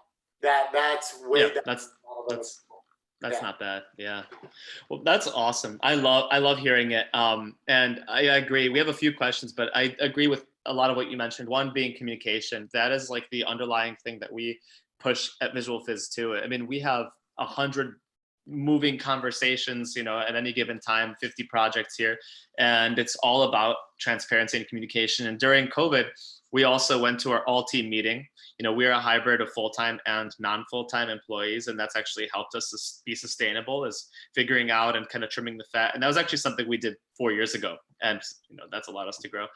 that's way down.
That's not bad. Yeah. Well, that's awesome. I love hearing it. And I agree. We have a few questions, but I agree with a lot of what you mentioned. One being communication. That is like the underlying thing that we push at VisualFizz too. I mean, we have 100 moving conversations, you know, at any given time, 50 projects here, and it's all about transparency and communication. And during COVID, we also went to our all-team meeting. You know, we're a hybrid of full-time and non-full-time employees, and that's actually helped us be sustainable, is figuring out and kind of trimming the fat. And that was actually something we did 4 years ago, and you know, that's allowed us to grow.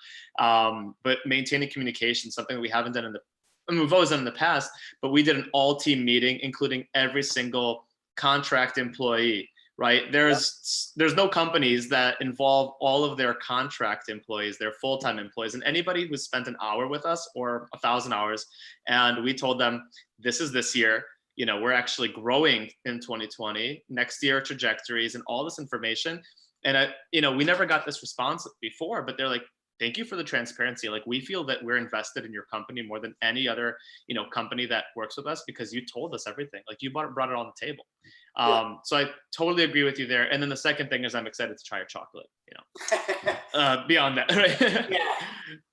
But maintaining communication, something we haven't done we've always done in the past, but we did an all-team meeting, including every single contract employee, right? There's no companies that involve all of their contract employees, their full-time employees, and anybody who spent an hour with us or 1,000 hours. And we told them, this year, you know, we're actually growing in 2020, next year trajectories and all this information. And you know, we never got this response before, but they're like, thank you for the transparency. Like, we feel that we're invested in your company more than any other, you know, company that works with us, because you told us everything. Like, you brought it on the table. So I totally agree with you there. And then the second thing is, I'm excited to try your chocolate, you know, beyond that. Right?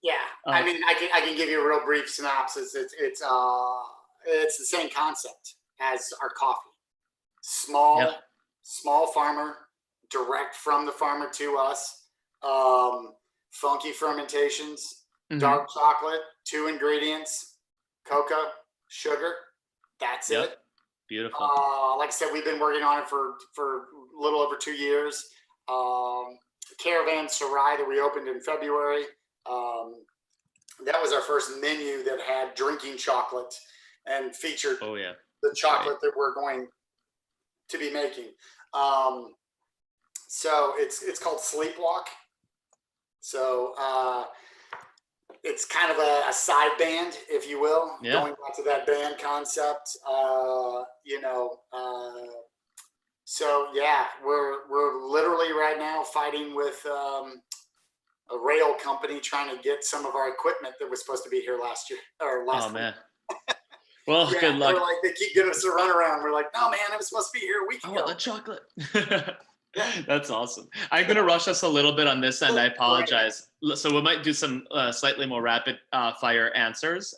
Yeah. I mean, I can give you a real brief synopsis. It's the same concept as our coffee. Small farmer, direct from the farmer to us. Funky fermentations, dark chocolate, 2 ingredients, cocoa, sugar. That's it.
Beautiful.
Like I said, we've been working on it for little over 2 years. Caravan Sarai that we opened in February. That was our first menu that had drinking chocolate and featured the chocolate that we're going to be making. So it's called Sleepwalk. So it's kind of a side band, if you will, going back to that band concept. So yeah, we're literally right now fighting with a rail company trying to get some of our equipment that was supposed to be here last year or last.
Oh man. Well,
yeah,
good luck.
They're like, they keep giving us a runaround. We're like, no man, it was supposed to be here a week ago.
I want the chocolate. That's awesome. I'm going to rush us a little bit on this end. I apologize. So we might do some slightly more rapid fire answers,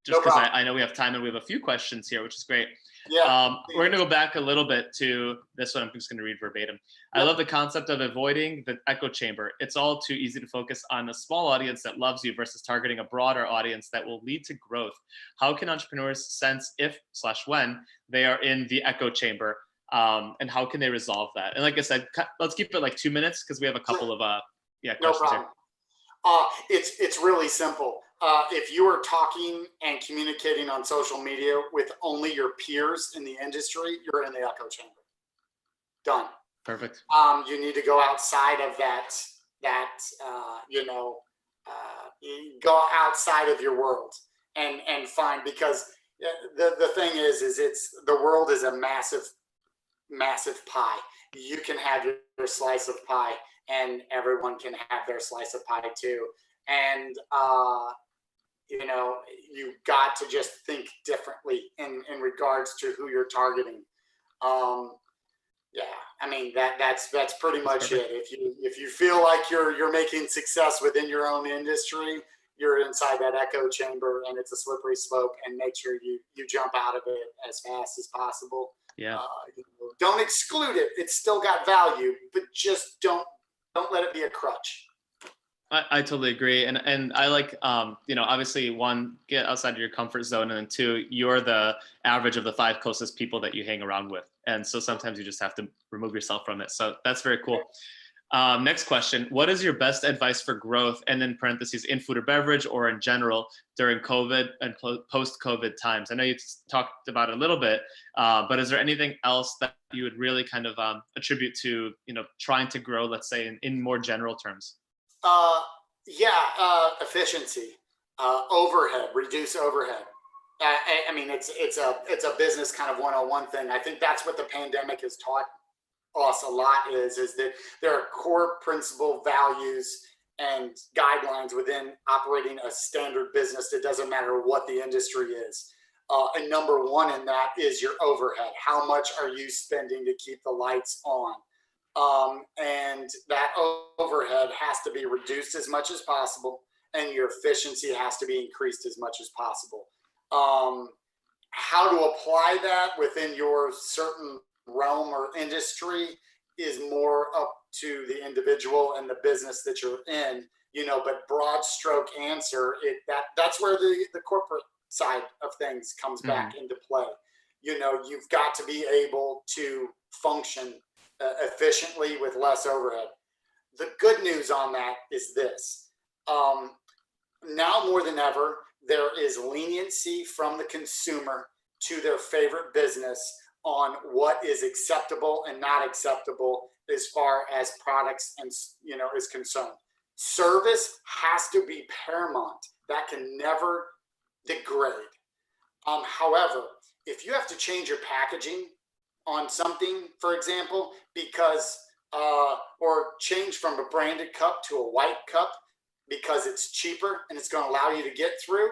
just because I know we have time and we have a few questions here, which is great.
Yeah.
We're going to go back a little bit to this one. I'm just going to read verbatim. I love the concept of avoiding the echo chamber. It's all too easy to focus on a small audience that loves you versus targeting a broader audience that will lead to growth. How can entrepreneurs sense if/when they are in the echo chamber? And how can they resolve that? And like I said, let's keep it like 2 minutes because we have a couple of questions
no problem. Here. It's really simple. If you are talking and communicating on social media with only your peers in the industry, you're in the echo chamber. Done.
Perfect.
You need to go outside of go outside of your world and find, because the thing is the world is a massive pie. You can have your slice of pie and everyone can have their slice of pie too. And, you've got to just think differently in regards to who you're targeting. I mean, that's pretty much it. If you feel like you're making success within your own industry, you're inside that echo chamber and it's a slippery slope, and make sure you jump out of it as fast as possible.
Yeah.
Don't exclude it. It's still got value, but just don't let it be a crutch.
I totally agree. And I like, obviously one, get outside of your comfort zone. And then two, you're the average of the 5 closest people that you hang around with. And so sometimes you just have to remove yourself from it. So that's very cool. Next question. What is your best advice for growth? And then parentheses, in food or beverage or in general during COVID and post-COVID times? I know you talked about it a little bit, but is there anything else that you would really kind of attribute to, trying to grow, let's say in more general terms?
Efficiency, overhead, reduce overhead. I mean, it's a business kind of 101 thing. I think that's what the pandemic has taught us a lot is that there are core principle values and guidelines within operating a standard business. It doesn't matter what the industry is. And number one in that is your overhead. How much are you spending to keep the lights on? And that overhead has to be reduced as much as possible, and your efficiency has to be increased as much as possible. How to apply that within your certain realm or industry is more up to the individual and the business that you're in, but broad stroke answer, that's where the corporate side of things comes back into play. You've got to be able to function efficiently with less overhead. The good news on that is this. Now more than ever, there is leniency from the consumer to their favorite business on what is acceptable and not acceptable as far as products and is concerned. Service has to be paramount. That can never degrade. However, if you have to change your packaging on something, for example, because or change from a branded cup to a white cup because it's cheaper and it's going to allow you to get through,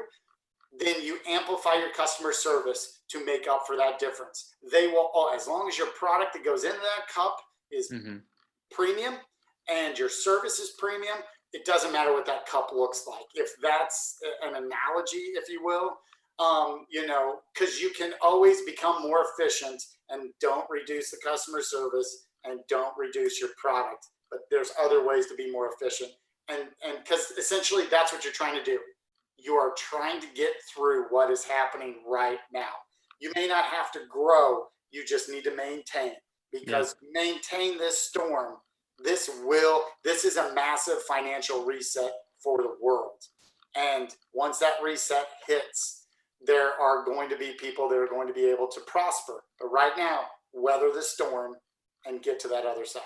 then you amplify your customer service to make up for that difference. They will, as long as your product that goes into that cup is premium and your service is premium, it doesn't matter what that cup looks like. If that's an analogy, if you will, because you can always become more efficient and don't reduce the customer service and don't reduce your product. But there's other ways to be more efficient. And because essentially that's what you're trying to do. You are trying to get through what is happening right now. You may not have to grow. You just need to maintain. because maintain this storm. This is a massive financial reset for the world. And once that reset hits, there are going to be people that are going to be able to prosper. But right now, weather the storm and get to that other side.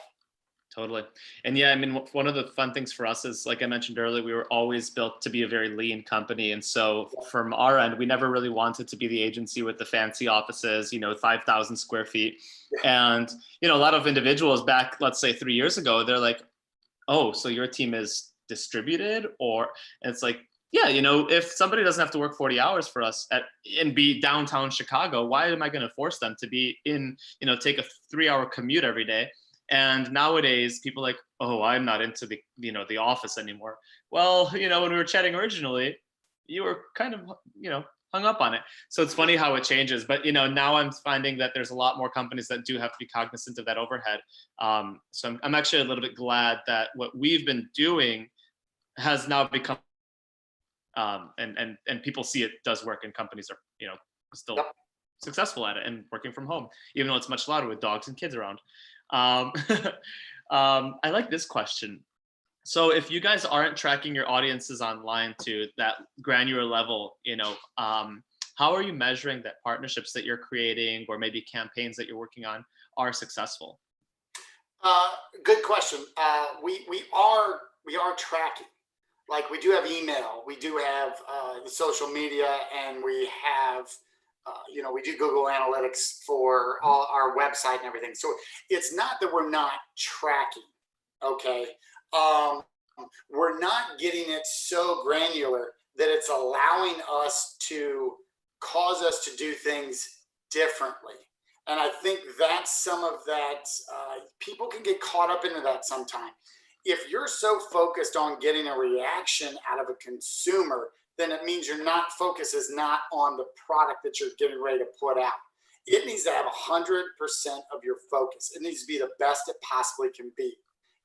Totally. And yeah, I mean, one of the fun things for us is, like I mentioned earlier, we were always built to be a very lean company. And so from our end, we never really wanted to be the agency with the fancy offices, 5,000 square feet. And, a lot of individuals back, let's say 3 years ago, they're like, oh, so your team is distributed? And it's like, yeah, if somebody doesn't have to work 40 hours for us and be downtown Chicago, why am I going to force them to be in, take a 3-hour commute every day? And nowadays people are like, oh, I'm not into the office anymore. Well, when we were chatting originally, you were kind of, hung up on it. So it's funny how it changes. But, now I'm finding that there's a lot more companies that do have to be cognizant of that overhead. So I'm actually a little bit glad that what we've been doing has now become, and people see it does work, and companies are, still successful at it and working from home, even though it's much louder with dogs and kids around. I like this question. So if you guys aren't tracking your audiences online to that granular level, how are you measuring that partnerships that you're creating or maybe campaigns that you're working on are successful?
Good question. We are tracking. Like, we do have email, we do have the social media, and we have we do Google Analytics for all our website and everything. So it's not that we're not tracking, okay? We're not getting it so granular that it's allowing us to cause us to do things differently. And I think that's some of that, people can get caught up into that sometime. If you're so focused on getting a reaction out of a consumer, then it means your focus is not on the product that you're getting ready to put out. It needs to have 100% of your focus. It needs to be the best it possibly can be.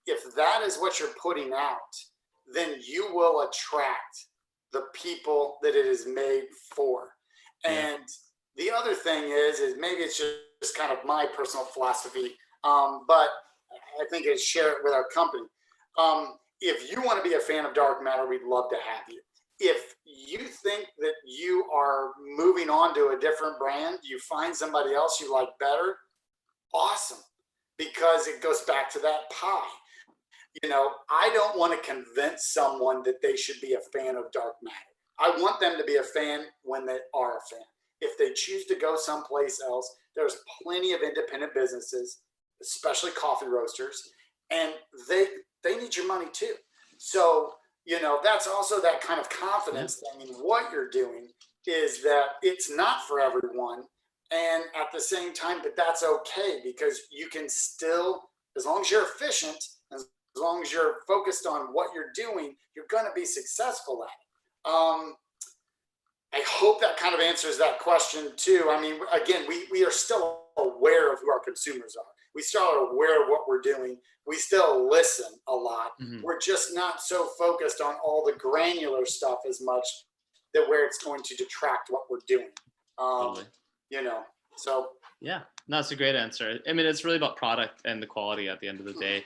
If that is what you're putting out, then you will attract the people that it is made for. And the other thing is maybe it's just kind of my personal philosophy, but I think I share it with our company. If you want to be a fan of dark matter, we'd love to have you. If you think that you are moving on to a different brand, you find somebody else you like better, awesome, because it goes back to that pie. I don't want to convince someone that they should be a fan of dark matter. I want them to be a fan when they are a fan. If they choose to go someplace else, there's plenty of independent businesses, especially coffee roasters, and they need your money too. So, that's also that kind of confidence thing in what you're doing, is that it's not for everyone. And at the same time, but that's okay, because you can still, as long as you're efficient, as long as you're focused on what you're doing, you're going to be successful at it. I hope that kind of answers that question too. I mean, again, we are still aware of who our consumers are. We still are aware of what we're doing. We still listen a lot. Mm-hmm. We're just not so focused on all the granular stuff as much, that where it's going to detract what we're doing.
Totally.
So.
Yeah, no, it's a great answer. I mean, it's really about product and the quality at the end of the day.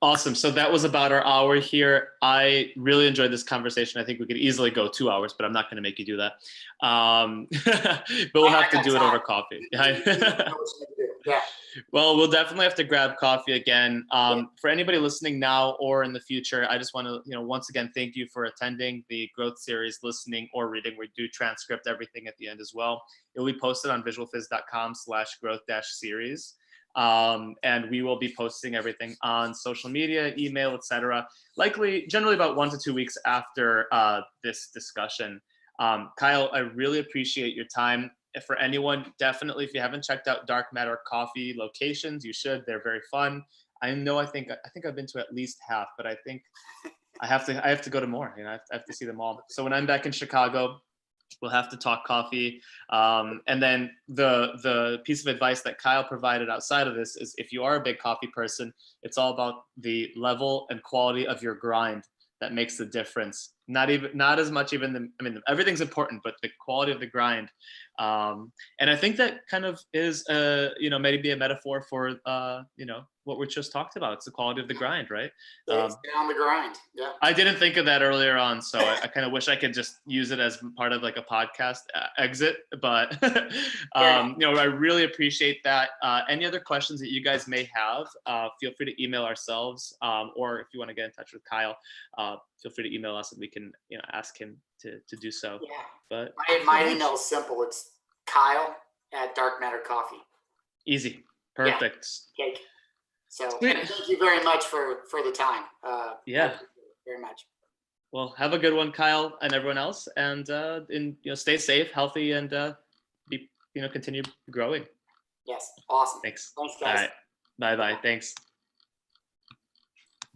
Awesome. So that was about our hour here. I really enjoyed this conversation. I think we could easily go 2 hours, but I'm not going to make you do that. But we'll have to do it over coffee.
Yeah.
Well, we'll definitely have to grab coffee again. For anybody listening now or in the future, I just want to, once again, thank you for attending the growth series, listening or reading. We do transcript everything at the end as well. It will be posted on visualfizz.com/growth-series. And we will be posting everything on social media, email, etc. Generally about 1 to 2 weeks after this discussion. Kyle, I really appreciate your time. For anyone, definitely, if you haven't checked out Dark Matter Coffee locations, you should. They're very fun. I think I've been to at least half, but I think I have to go to more. I have to see them all. So when I'm back in Chicago, we'll have to talk coffee. And then the piece of advice that Kyle provided outside of this is, if you are a big coffee person, it's all about the level and quality of your grind that makes the difference. Not as much everything's important, but the quality of the grind And I think that kind of is, maybe a metaphor for, what we just talked about. It's the quality of the grind, right?
It's on the grind. Yeah.
I didn't think of that earlier on, so I kind of wish I could just use it as part of like a podcast exit. But I really appreciate that. Any other questions that you guys may have, feel free to email ourselves, or if you want to get in touch with Kyle, feel free to email us and we can ask him to do so.
Yeah.
But
my email is simple. It's Kyle@darkmattercoffee.
Easy. Perfect.
Yeah. Cake. So
Sweet.
thank you very much for the time.
Yeah.
Very much.
Well, have a good one, Kyle, and everyone else, and stay safe, healthy, and continue growing.
Yes. Awesome.
Thanks.
Thanks,
All
guys.
right. Bye. Thanks.